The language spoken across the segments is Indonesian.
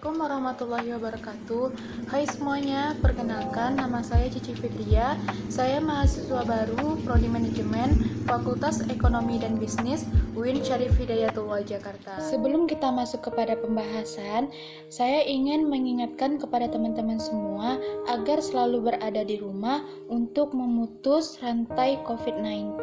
Assalamualaikum warahmatullahi wabarakatuh. Hai semuanya, perkenalkan nama saya Cici Fitria. Saya mahasiswa baru Prodi Manajemen Fakultas Ekonomi dan Bisnis UIN Syarif Hidayatullah Jakarta. Sebelum kita masuk kepada pembahasan, saya ingin mengingatkan kepada teman-teman semua agar selalu berada di rumah untuk memutus rantai COVID-19.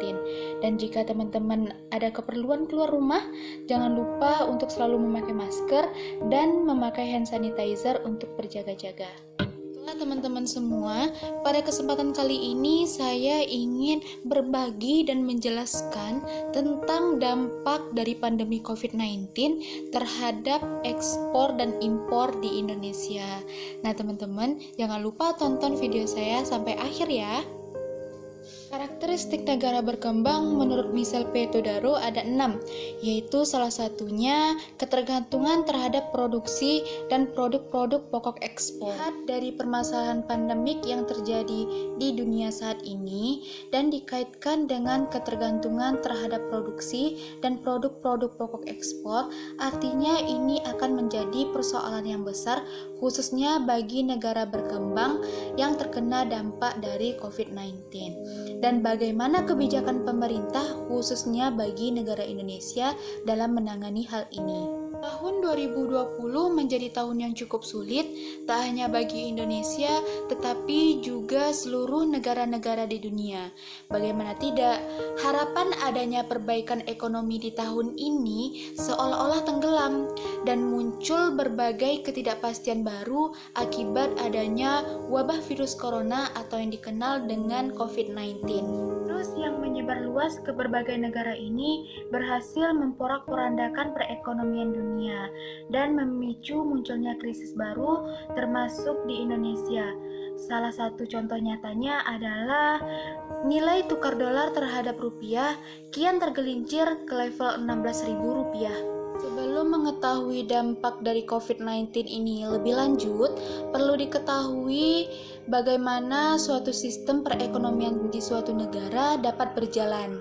Dan jika teman-teman ada keperluan keluar rumah, jangan lupa untuk selalu memakai masker dan memakai hand sanitizer untuk berjaga-jaga. Baiklah teman-teman semua, pada kesempatan kali ini saya ingin berbagi dan menjelaskan tentang dampak dari pandemi COVID-19 terhadap ekspor dan impor di Indonesia. Nah teman-teman, jangan lupa tonton video saya sampai akhir ya. Karakteristik negara berkembang menurut Michel P. Todaro ada 6, yaitu salah satunya ketergantungan terhadap produksi dan produk-produk pokok ekspor. Lihat dari permasalahan pandemik yang terjadi di dunia saat ini dan dikaitkan dengan ketergantungan terhadap produksi dan produk-produk pokok ekspor, artinya ini akan menjadi persoalan yang besar khususnya bagi negara berkembang yang terkena dampak dari COVID-19. Dan bagaimana kebijakan pemerintah khususnya bagi negara Indonesia dalam menangani hal ini. Tahun 2020 menjadi tahun yang cukup sulit, tak hanya bagi Indonesia, tetapi juga seluruh negara-negara di dunia. Bagaimana tidak, harapan adanya perbaikan ekonomi di tahun ini seolah-olah tenggelam, dan muncul berbagai ketidakpastian baru akibat adanya wabah virus corona atau yang dikenal dengan COVID-19. Virus yang menyebar luas ke berbagai negara ini berhasil memporak-porandakan perekonomian dunia dan memicu munculnya krisis baru termasuk di Indonesia. Salah satu contoh nyatanya adalah nilai tukar dolar terhadap rupiah kian tergelincir ke level 16.000 rupiah. Sebelum mengetahui dampak dari COVID-19 ini lebih lanjut, perlu diketahui bagaimana suatu sistem perekonomian di suatu negara dapat berjalan.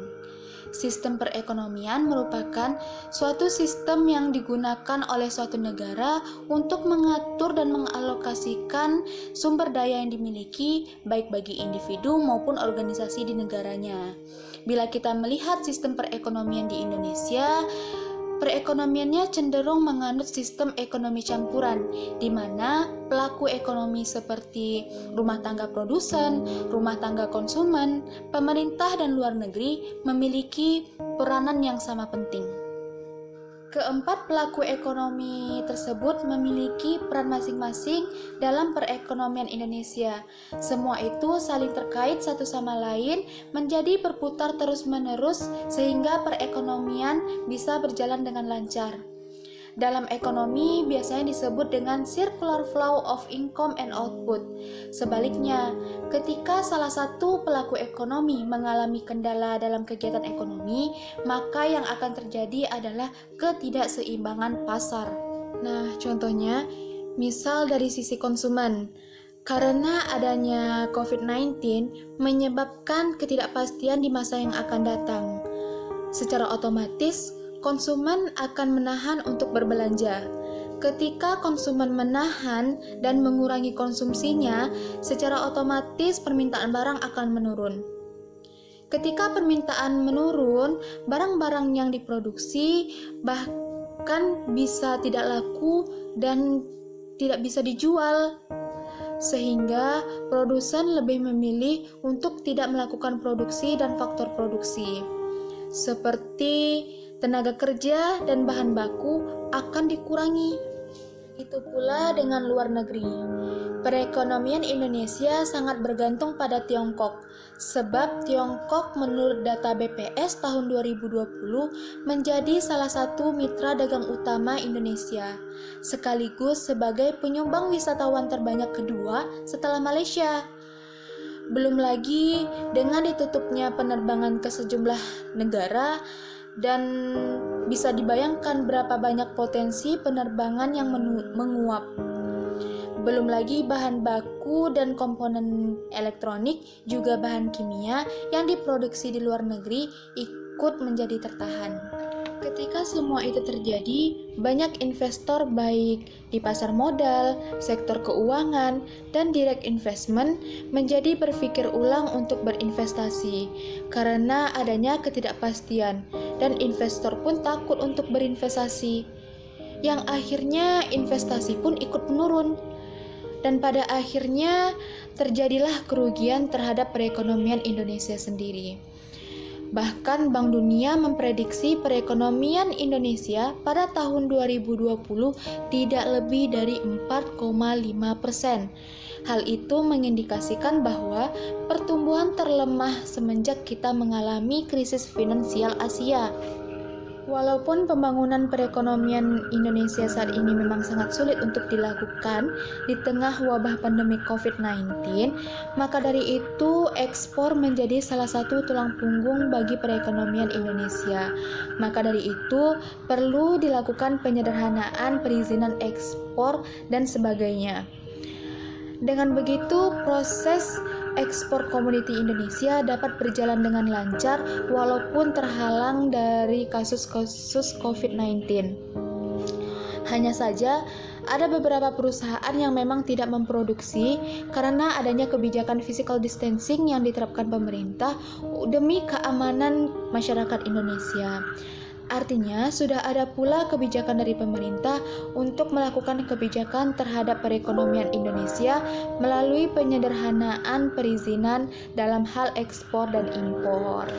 Sistem perekonomian merupakan suatu sistem yang digunakan oleh suatu negara untuk mengatur dan mengalokasikan sumber daya yang dimiliki baik bagi individu maupun organisasi di negaranya. Bila kita melihat sistem perekonomian di Indonesia, perekonomiannya cenderung menganut sistem ekonomi campuran, di mana pelaku ekonomi seperti rumah tangga produsen, rumah tangga konsumen, pemerintah dan luar negeri memiliki peranan yang sama penting. Keempat pelaku ekonomi tersebut memiliki peran masing-masing dalam perekonomian Indonesia. Semua itu saling terkait satu sama lain, menjadi berputar terus-menerus sehingga perekonomian bisa berjalan dengan lancar. Dalam ekonomi biasanya disebut dengan circular flow of income and output. Sebaliknya, ketika salah satu pelaku ekonomi mengalami kendala dalam kegiatan ekonomi, maka yang akan terjadi adalah ketidakseimbangan pasar. Nah, contohnya, misal dari sisi konsumen. Karena adanya COVID-19 menyebabkan ketidakpastian di masa yang akan datang. Secara otomatis, konsumen akan menahan untuk berbelanja. Ketika konsumen menahan dan mengurangi konsumsinya, secara otomatis permintaan barang akan menurun. Ketika permintaan menurun, barang-barang yang diproduksi bahkan bisa tidak laku dan tidak bisa dijual. Sehingga produsen lebih memilih untuk tidak melakukan produksi dan faktor produksi. Seperti tenaga kerja dan bahan baku akan dikurangi. Itu pula dengan luar negeri. Perekonomian Indonesia sangat bergantung pada Tiongkok, sebab Tiongkok menurut data BPS tahun 2020 menjadi salah satu mitra dagang utama Indonesia, sekaligus sebagai penyumbang wisatawan terbanyak kedua setelah Malaysia. Belum lagi dengan ditutupnya penerbangan ke sejumlah negara, dan bisa dibayangkan berapa banyak potensi penerbangan yang menguap. Belum lagi bahan baku dan komponen elektronik, juga bahan kimia yang diproduksi di luar negeri ikut menjadi tertahan. Ketika semua itu terjadi, banyak investor baik di pasar modal, sektor keuangan, dan direct investment menjadi berpikir ulang untuk berinvestasi karena adanya ketidakpastian dan investor pun takut untuk berinvestasi. Yang akhirnya investasi pun ikut menurun. Dan pada akhirnya terjadilah kerugian terhadap perekonomian Indonesia sendiri. Bahkan Bank Dunia memprediksi perekonomian Indonesia pada tahun 2020 tidak lebih dari 4,5%. Hal itu mengindikasikan bahwa pertumbuhan terlemah semenjak kita mengalami krisis finansial Asia. Walaupun pembangunan perekonomian Indonesia saat ini memang sangat sulit untuk dilakukan di tengah wabah pandemi COVID-19, maka dari itu ekspor menjadi salah satu tulang punggung bagi perekonomian Indonesia. Maka dari itu perlu dilakukan penyederhanaan perizinan ekspor dan sebagainya. Dengan begitu, proses ekspor komoditi Indonesia dapat berjalan dengan lancar walaupun terhalang dari kasus-kasus COVID-19. Hanya saja, ada beberapa perusahaan yang memang tidak memproduksi karena adanya kebijakan physical distancing yang diterapkan pemerintah demi keamanan masyarakat Indonesia. Artinya, sudah ada pula kebijakan dari pemerintah untuk melakukan kebijakan terhadap perekonomian Indonesia melalui penyederhanaan perizinan dalam hal ekspor dan impor.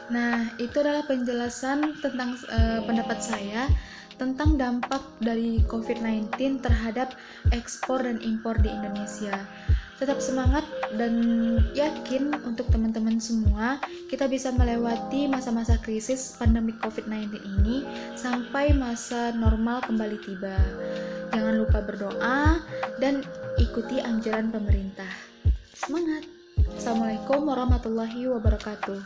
Nah, itu adalah penjelasan tentang pendapat saya tentang dampak dari COVID-19 terhadap ekspor dan impor di Indonesia. Tetap semangat dan yakin untuk teman-teman semua kita bisa melewati masa-masa krisis pandemi COVID-19 ini sampai masa normal kembali tiba. Jangan lupa berdoa dan ikuti anjuran pemerintah. Semangat! Assalamualaikum warahmatullahi wabarakatuh.